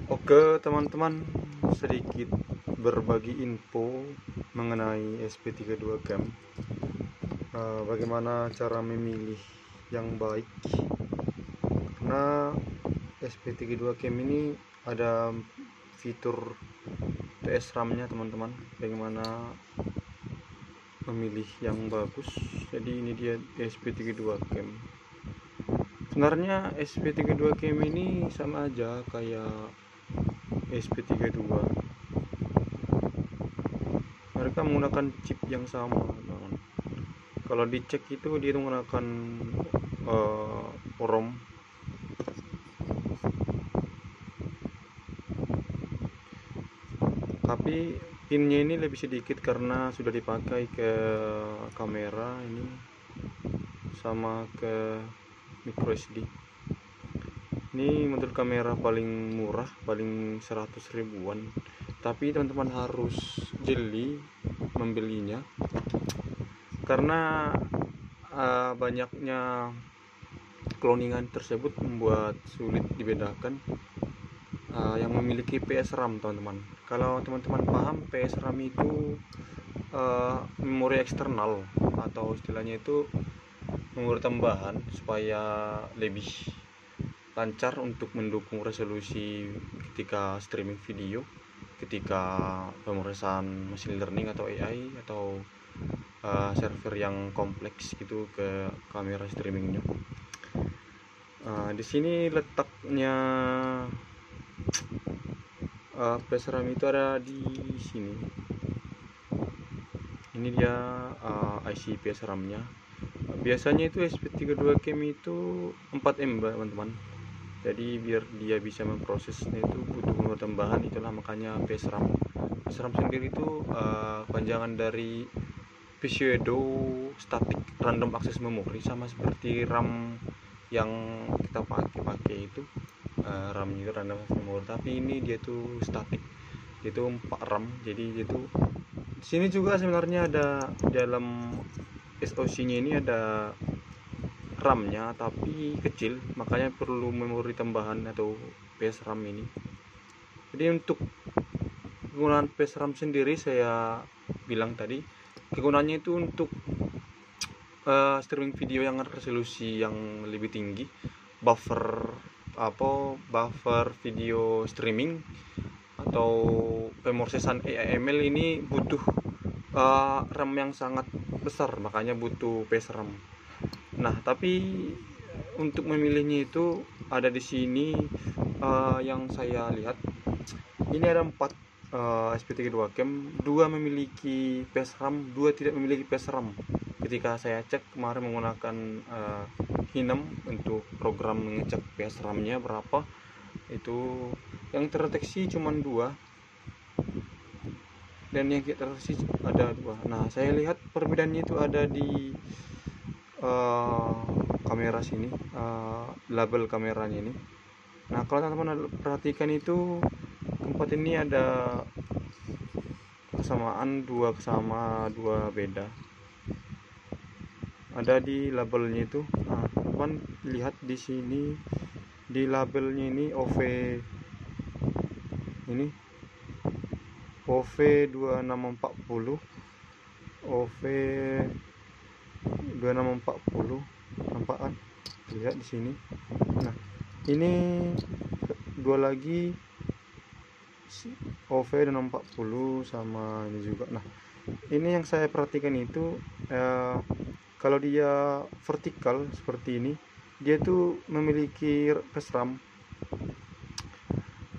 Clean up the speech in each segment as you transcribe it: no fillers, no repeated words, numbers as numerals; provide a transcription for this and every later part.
Oke teman-teman, sedikit berbagi info mengenai SP32 Cam. Bagaimana cara memilih yang baik, karena SP32 Cam ini ada fitur TS RAM nya teman-teman. Bagaimana memilih yang bagus. Jadi ini dia SP32 Cam. Sebenarnya SP32 Cam ini sama aja kayak SP32. Mereka menggunakan chip yang sama. Kalau dicek itu dia menggunakan ROM. Tapi pinnya ini lebih sedikit karena sudah dipakai ke kamera ini sama ke micro SD. Ini model kamera paling murah, paling 100 ribuan. Tapi teman-teman harus jeli membelinya karena banyaknya cloningan tersebut membuat sulit dibedakan yang memiliki PS RAM teman-teman. Kalau teman-teman paham, PS RAM itu memori eksternal atau istilahnya itu memori tambahan supaya lebih lancar untuk mendukung resolusi ketika streaming video, ketika pemrosesan machine learning atau AI atau server yang kompleks gitu ke kamera streamingnya. Di sini letaknya PS RAM itu ada di sini. Ini dia IC PS RAM-nya. Biasanya itu SP32 Cam itu 4M teman-teman. Jadi biar dia bisa memprosesnya itu butuh memori tambahan, itulah makanya PS RAM. PS RAM sendiri itu panjangan dari pseudo static random access memory, sama seperti RAM yang kita pakai itu. RAM itu random access memory, tapi ini dia tuh static, itu 4 RAM. Jadi itu di sini juga sebenarnya ada dalam SoC-nya ini ada RAM-nya tapi kecil, makanya perlu memori tambahan atau PS RAM ini. Jadi untuk penggunaan PS RAM sendiri saya bilang tadi, kegunaannya itu untuk streaming video yang resolusi yang lebih tinggi, buffer video streaming atau pemrosesan AI/ML ini butuh RAM yang sangat besar, makanya butuh PS RAM. Nah, tapi untuk memilihnya itu ada di sini yang saya lihat. Ini ada 4 SP32 Cam, 2 memiliki PS RAM, 2 tidak memiliki PS RAM. Ketika saya cek kemarin menggunakan Hinem untuk program mengecek PS RAM-nya berapa, itu yang terdeteksi cuma 2 dan yang tidak terdeteksi ada 2. Nah, saya lihat perbedaannya itu ada di kamera sini, label kameranya ini. Nah, kalau teman-teman perhatikan itu tempat ini ada kesamaan, 2 sama 2 beda. Ada di labelnya itu. Nah, teman lihat di sini di labelnya ini ini OV2640, OV2640, nampak kan? Lihat di sini. Nah, ini 2 lagi OV2640 sama ini juga. Nah, ini yang saya perhatikan itu kalau dia vertikal seperti ini, dia tuh memiliki PS RAM.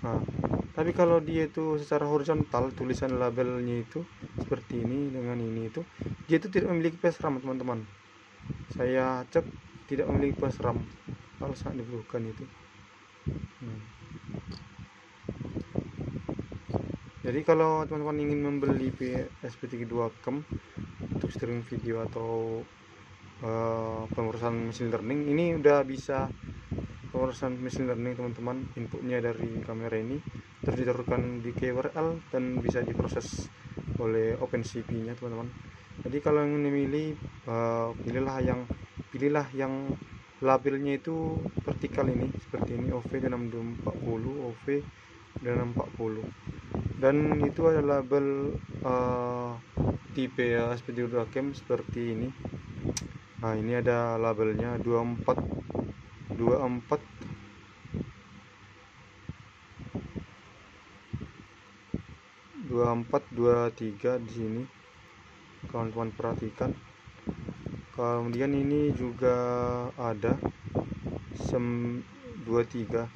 Nah, tapi kalau dia itu secara horizontal, tulisan labelnya itu seperti ini dengan ini itu, dia itu tidak memiliki PS RAM teman-teman. Saya cek tidak memiliki PS RAM, kalau sangat dibutuhkan itu. Jadi kalau teman-teman ingin membeli SP32 Cam untuk streaming video atau pemrosesan machine learning, ini udah bisa pemrosesan machine learning teman-teman. Inputnya dari kamera ini terus ditaruhkan di KURL dan bisa diproses oleh OpenCV nya teman-teman. Jadi kalau ingin memilih, pilihlah yang labelnya itu vertikal ini, seperti ini, OV6240, OV dan 40. Dan itu ada label tipe ya SP32 cam seperti ini. Nah, ini ada labelnya 24 24 23 di sini. Kawan-kawan perhatikan. Kemudian ini juga ada 23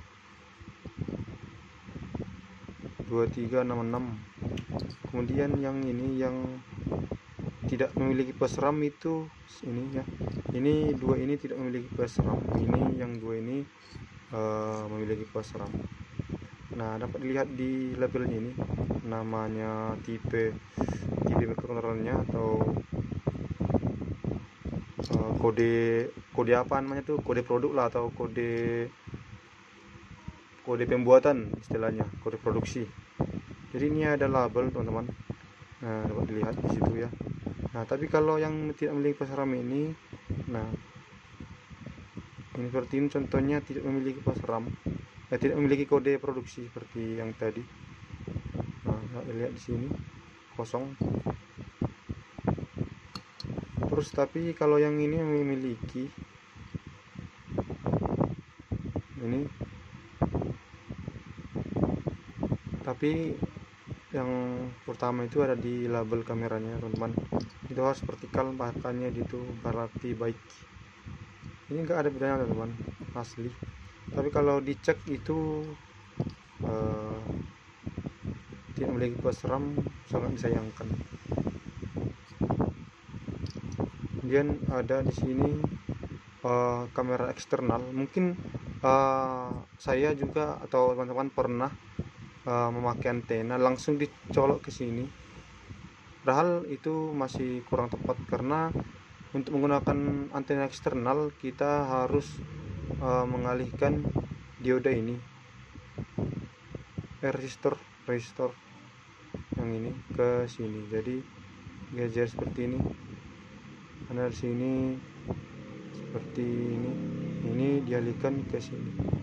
2366. Kemudian yang ini yang tidak memiliki peseram itu ini ya. Ini dua ini tidak memiliki peseram. Ini yang dua ini memiliki peseram. Nah, dapat dilihat di labelnya ini namanya tipe microcontrollernya atau kode apa namanya tuh, kode produk lah atau kode pembuatan istilahnya, kode produksi. Jadi ini ada label teman-teman. Nah, dapat dilihat di situ ya. Nah, tapi kalau yang tidak memiliki peseram ini, nah ini seperti ini contohnya, tidak memiliki peseram, tidak memiliki kode produksi seperti yang tadi. Nah, lihat di sini kosong. Terus tapi kalau yang ini memiliki ini, tapi yang pertama itu ada di label kameranya teman-teman, itu harus vertikal, makanya itu berarti baik. Ini enggak ada bedanya teman-teman, asli. Tapi kalau dicek itu tidak memiliki peseram, sangat disayangkan. Kemudian ada di sini kamera eksternal. Mungkin saya juga atau teman-teman pernah memakai antena langsung dicolok ke sini, padahal itu masih kurang tepat, karena untuk menggunakan antena eksternal kita harus mengalihkan dioda ini, resistor yang ini ke sini. Jadi gadget seperti ini, ada di sini seperti ini dialihkan ke sini.